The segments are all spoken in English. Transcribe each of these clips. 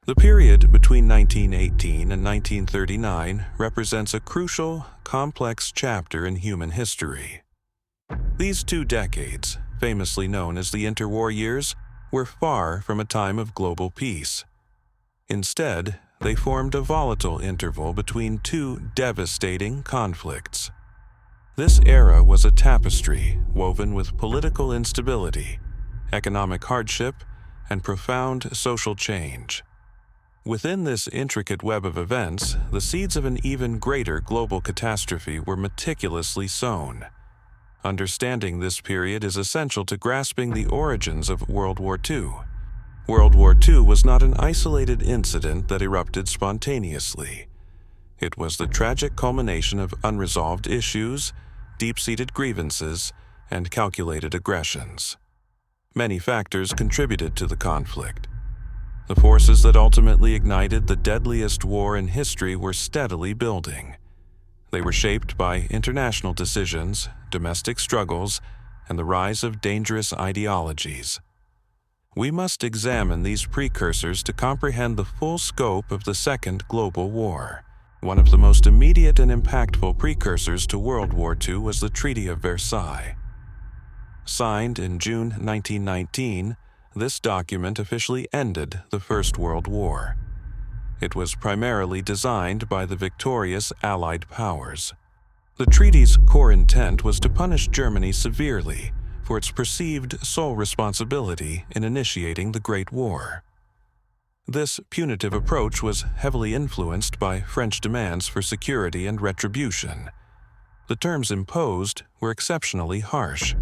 The period between 1918 and 1939 represents a crucial, complex chapter in human history. These 2 decades, famously known as the interwar years, were far from a time of global peace. Instead, they formed a volatile interval between 2 devastating conflicts. This era was a tapestry woven with political instability, economic hardship, and profound social change. Within this intricate web of events, the seeds of an even greater global catastrophe were meticulously sown. Understanding this period is essential to grasping the origins of World War II. World War II was not an isolated incident that erupted spontaneously. It was the tragic culmination of unresolved issues, deep-seated grievances, and calculated aggressions. Many factors contributed to the conflict. The forces that ultimately ignited the deadliest war in history were steadily building. They were shaped by international decisions, domestic struggles, and the rise of dangerous ideologies. We must examine these precursors to comprehend the full scope of the Second Global War. One of the most immediate and impactful precursors to World War II was the Treaty of Versailles. Signed in June 1919, this document officially ended the First World War. It was primarily designed by the victorious Allied powers. The treaty's core intent was to punish Germany severely for its perceived sole responsibility in initiating the Great War. This punitive approach was heavily influenced by French demands for security and retribution. The terms imposed were exceptionally harsh.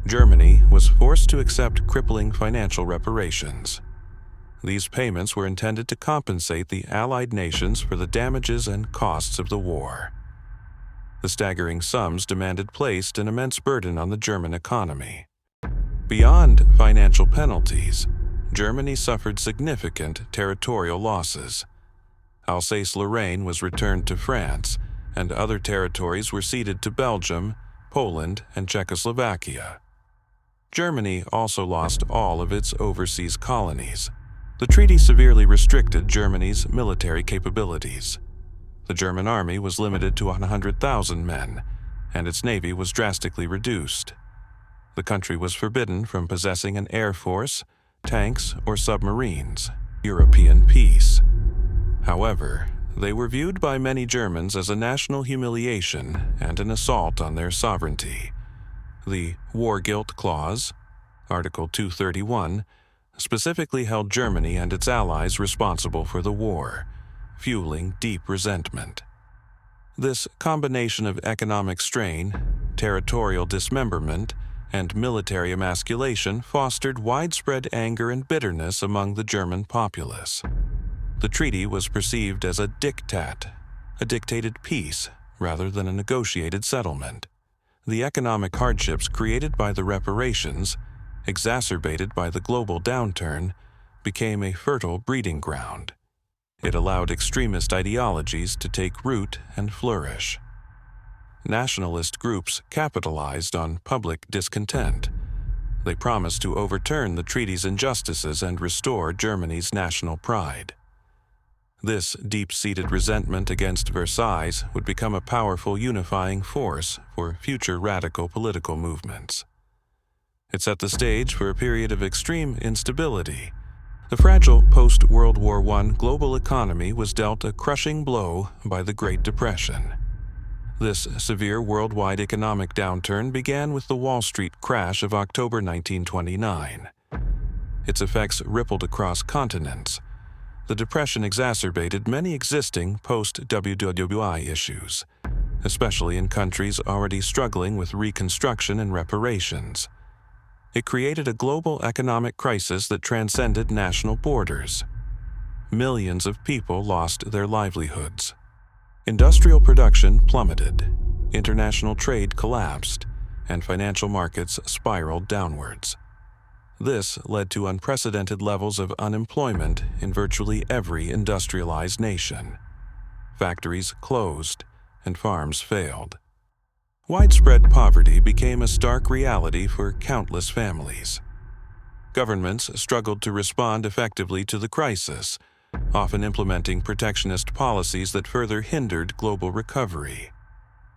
Germany was forced to accept crippling financial reparations. These payments were intended to compensate the Allied nations for the damages and costs of the war. The staggering sums placed an immense burden on the German economy. Beyond financial penalties, Germany suffered significant territorial losses. Alsace-Lorraine was returned to France, and other territories were ceded to Belgium, Poland, and Czechoslovakia. Germany also lost all of its overseas colonies. The treaty severely restricted Germany's military capabilities. The German army was limited to 100,000 men, and its navy was drastically reduced. The country was forbidden from possessing an air force, tanks, or submarines. European peace. However, they were viewed by many Germans as a national humiliation and an assault on their sovereignty. The War Guilt Clause, Article 231, specifically held Germany and its allies responsible for the war, fueling deep resentment. This combination of economic strain, territorial dismemberment, and military emasculation fostered widespread anger and bitterness among the German populace. The treaty was perceived as a diktat, a dictated peace rather than a negotiated settlement. The economic hardships created by the reparations, exacerbated by the global downturn, became a fertile breeding ground. It allowed extremist ideologies to take root and flourish. Nationalist groups capitalized on public discontent. They promised to overturn the treaty's injustices and restore Germany's national pride. This deep-seated resentment against Versailles would become a powerful unifying force for future radical political movements. It set the stage for a period of extreme instability. The fragile post-World War I global economy was dealt a crushing blow by the Great Depression. This severe worldwide economic downturn began with the Wall Street crash of October 1929. Its effects rippled across continents. The Depression exacerbated many existing post-WWII issues, especially in countries already struggling with reconstruction and reparations. It created a global economic crisis that transcended national borders. Millions of people lost their livelihoods. Industrial production plummeted, international trade collapsed, and financial markets spiraled downwards. This led to unprecedented levels of unemployment in virtually every industrialized nation. Factories closed, and farms failed. Widespread poverty became a stark reality for countless families. Governments struggled to respond effectively to the crisis, often implementing protectionist policies that further hindered global recovery.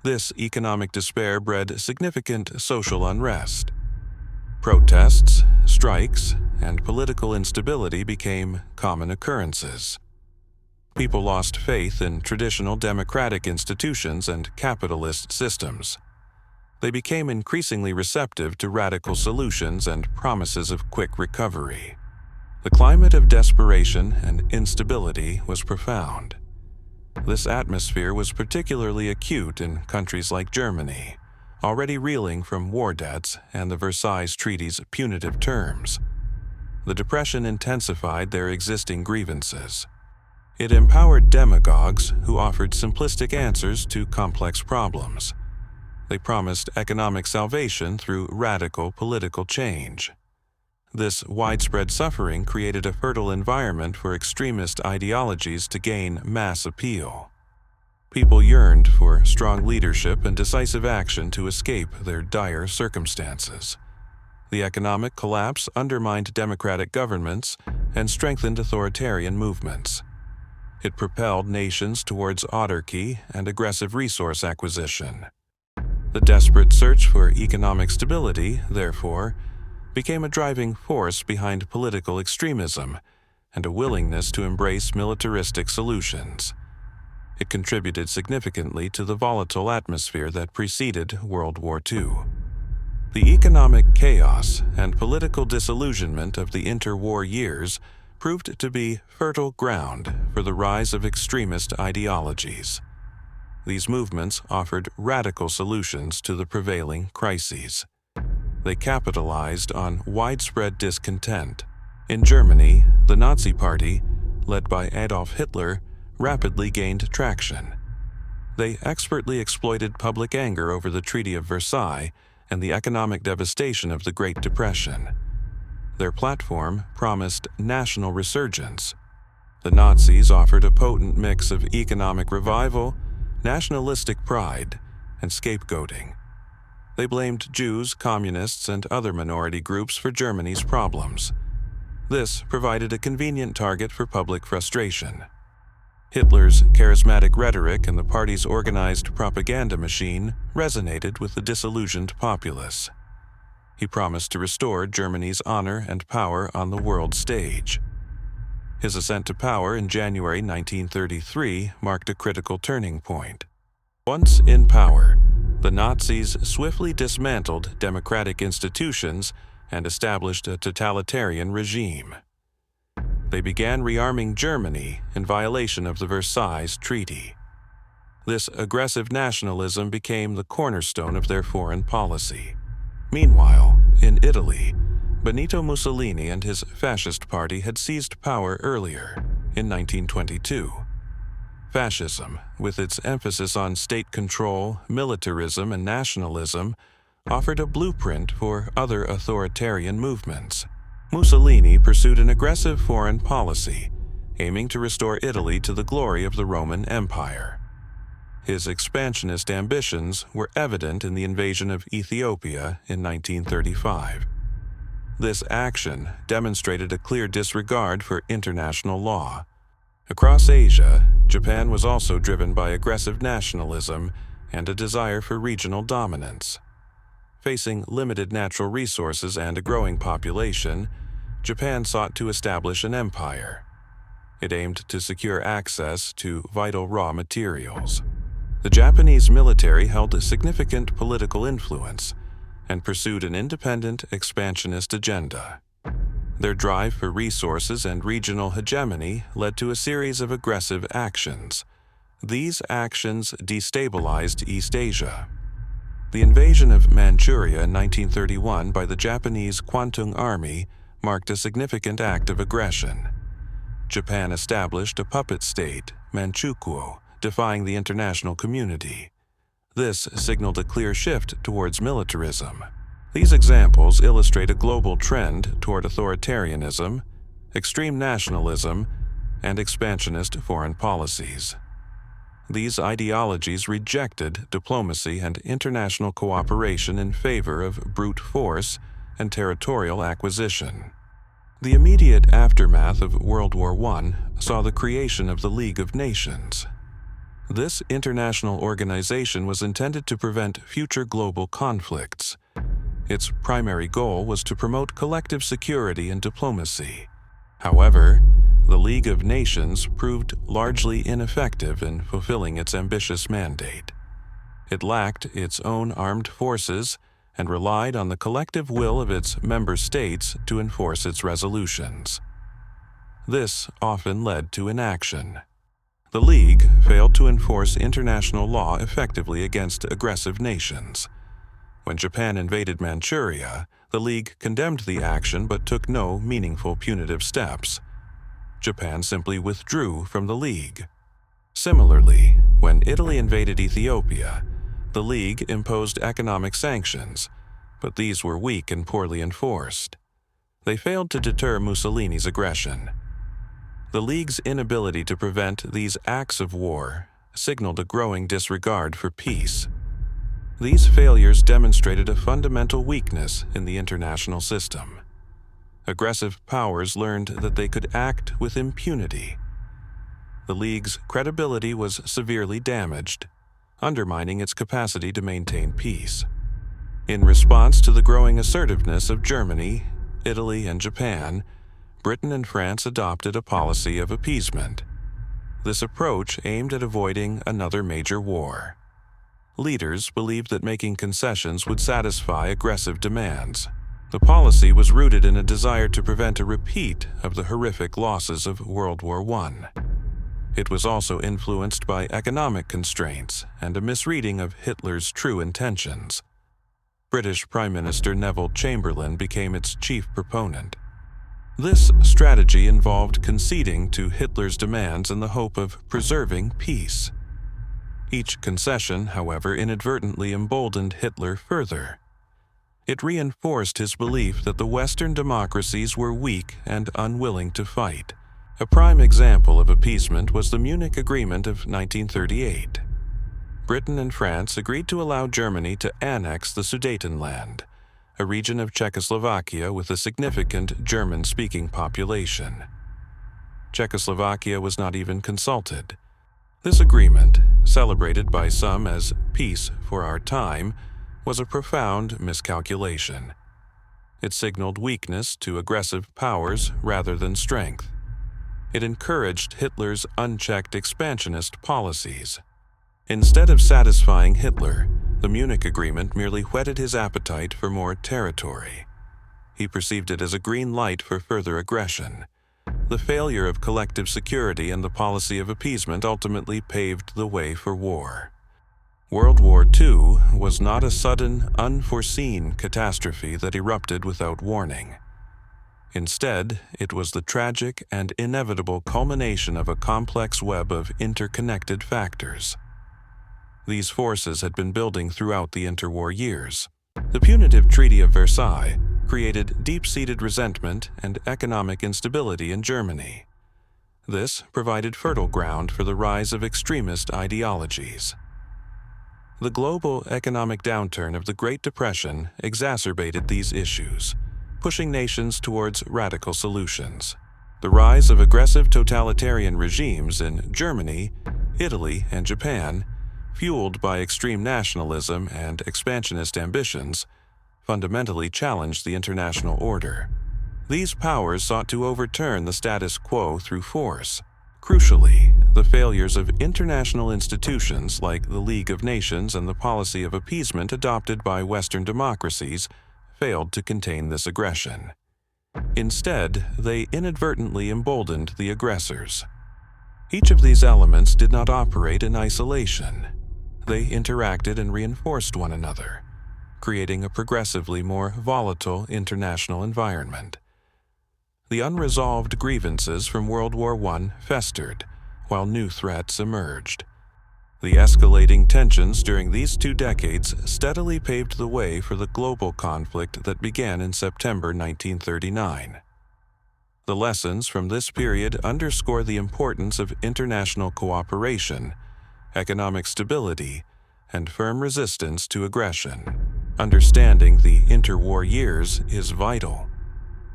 This economic despair bred significant social unrest. Protests, strikes, and political instability became common occurrences. People lost faith in traditional democratic institutions and capitalist systems. They became increasingly receptive to radical solutions and promises of quick recovery. The climate of desperation and instability was profound. This atmosphere was particularly acute in countries like Germany, already reeling from war debts and the Versailles Treaty's punitive terms. The Depression intensified their existing grievances. It empowered demagogues who offered simplistic answers to complex problems. They promised economic salvation through radical political change. This widespread suffering created a fertile environment for extremist ideologies to gain mass appeal. People yearned for strong leadership and decisive action to escape their dire circumstances. The economic collapse undermined democratic governments and strengthened authoritarian movements. It propelled nations towards autarky and aggressive resource acquisition. The desperate search for economic stability, therefore, became a driving force behind political extremism and a willingness to embrace militaristic solutions. It contributed significantly to the volatile atmosphere that preceded World War II. The economic chaos and political disillusionment of the interwar years proved to be fertile ground for the rise of extremist ideologies. These movements offered radical solutions to the prevailing crises. They capitalized on widespread discontent. In Germany, the Nazi Party, led by Adolf Hitler, rapidly gained traction. They expertly exploited public anger over the Treaty of Versailles and the economic devastation of the Great Depression. Their platform promised national resurgence. The Nazis offered a potent mix of economic revival, nationalistic pride, and scapegoating. They blamed Jews, communists, and other minority groups for Germany's problems. This provided a convenient target for public frustration. Hitler's charismatic rhetoric and the party's organized propaganda machine resonated with the disillusioned populace. He promised to restore Germany's honor and power on the world stage. His ascent to power in January 1933 marked a critical turning point. Once in power, the Nazis swiftly dismantled democratic institutions and established a totalitarian regime. They began rearming Germany in violation of the Versailles Treaty. This aggressive nationalism became the cornerstone of their foreign policy. Meanwhile, in Italy, Benito Mussolini and his fascist party had seized power earlier, in 1922. Fascism, with its emphasis on state control, militarism, and nationalism, offered a blueprint for other authoritarian movements. Mussolini pursued an aggressive foreign policy, aiming to restore Italy to the glory of the Roman Empire. His expansionist ambitions were evident in the invasion of Ethiopia in 1935. This action demonstrated a clear disregard for international law. Across Asia, Japan was also driven by aggressive nationalism and a desire for regional dominance. Facing limited natural resources and a growing population, Japan sought to establish an empire. It aimed to secure access to vital raw materials. The Japanese military held a significant political influence and pursued an independent, expansionist agenda. Their drive for resources and regional hegemony led to a series of aggressive actions. These actions destabilized East Asia. The invasion of Manchuria in 1931 by the Japanese Kwantung Army marked a significant act of aggression. Japan established a puppet state, Manchukuo, defying the international community. This signaled a clear shift towards militarism. These examples illustrate a global trend toward authoritarianism, extreme nationalism, and expansionist foreign policies. These ideologies rejected diplomacy and international cooperation in favor of brute force and territorial acquisition. The immediate aftermath of World War I saw the creation of the League of Nations. This international organization was intended to prevent future global conflicts. Its primary goal was to promote collective security and diplomacy. However, the League of Nations proved largely ineffective in fulfilling its ambitious mandate. It lacked its own armed forces and relied on the collective will of its member states to enforce its resolutions. This often led to inaction. The League failed to enforce international law effectively against aggressive nations. When Japan invaded Manchuria, the League condemned the action but took no meaningful punitive steps. Japan simply withdrew from the League. Similarly, when Italy invaded Ethiopia, the League imposed economic sanctions, but these were weak and poorly enforced. They failed to deter Mussolini's aggression. The League's inability to prevent these acts of war signaled a growing disregard for peace. These failures demonstrated a fundamental weakness in the international system. Aggressive powers learned that they could act with impunity. The League's credibility was severely damaged, undermining its capacity to maintain peace. In response to the growing assertiveness of Germany, Italy, and Japan, Britain and France adopted a policy of appeasement. This approach aimed at avoiding another major war. Leaders believed that making concessions would satisfy aggressive demands. The policy was rooted in a desire to prevent a repeat of the horrific losses of World War I. It was also influenced by economic constraints and a misreading of Hitler's true intentions. British Prime Minister Neville Chamberlain became its chief proponent. This strategy involved conceding to Hitler's demands in the hope of preserving peace. Each concession, however, inadvertently emboldened Hitler further. It reinforced his belief that the Western democracies were weak and unwilling to fight. A prime example of appeasement was the Munich Agreement of 1938. Britain and France agreed to allow Germany to annex the Sudetenland, a region of Czechoslovakia with a significant German-speaking population. Czechoslovakia was not even consulted. This agreement, celebrated by some as peace for our time, was a profound miscalculation. It signaled weakness to aggressive powers rather than strength. It encouraged Hitler's unchecked expansionist policies. Instead of satisfying Hitler, the Munich Agreement merely whetted his appetite for more territory. He perceived it as a green light for further aggression. The failure of collective security and the policy of appeasement ultimately paved the way for war. World War II was not a sudden, unforeseen catastrophe that erupted without warning. Instead, it was the tragic and inevitable culmination of a complex web of interconnected factors. These forces had been building throughout the interwar years. The punitive Treaty of Versailles created deep-seated resentment and economic instability in Germany. This provided fertile ground for the rise of extremist ideologies. The global economic downturn of the Great Depression exacerbated these issues, pushing nations towards radical solutions. The rise of aggressive totalitarian regimes in Germany, Italy, and Japan, fueled by extreme nationalism and expansionist ambitions, fundamentally challenged the international order. These powers sought to overturn the status quo through force. Crucially, the failures of international institutions like the League of Nations and the policy of appeasement adopted by Western democracies failed to contain this aggression. Instead, they inadvertently emboldened the aggressors. Each of these elements did not operate in isolation. They interacted and reinforced one another, creating a progressively more volatile international environment. The unresolved grievances from World War I festered, while new threats emerged. The escalating tensions during these 2 decades steadily paved the way for the global conflict that began in September 1939. The lessons from this period underscore the importance of international cooperation, economic stability, and firm resistance to aggression. Understanding the interwar years is vital.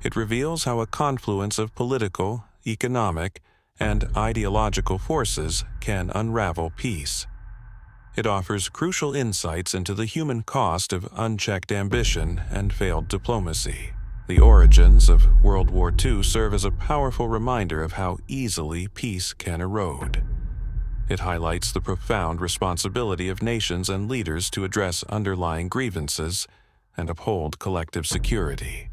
It reveals how a confluence of political, economic, and ideological forces can unravel peace. It offers crucial insights into the human cost of unchecked ambition and failed diplomacy. The origins of World War II serve as a powerful reminder of how easily peace can erode. It highlights the profound responsibility of nations and leaders to address underlying grievances and uphold collective security.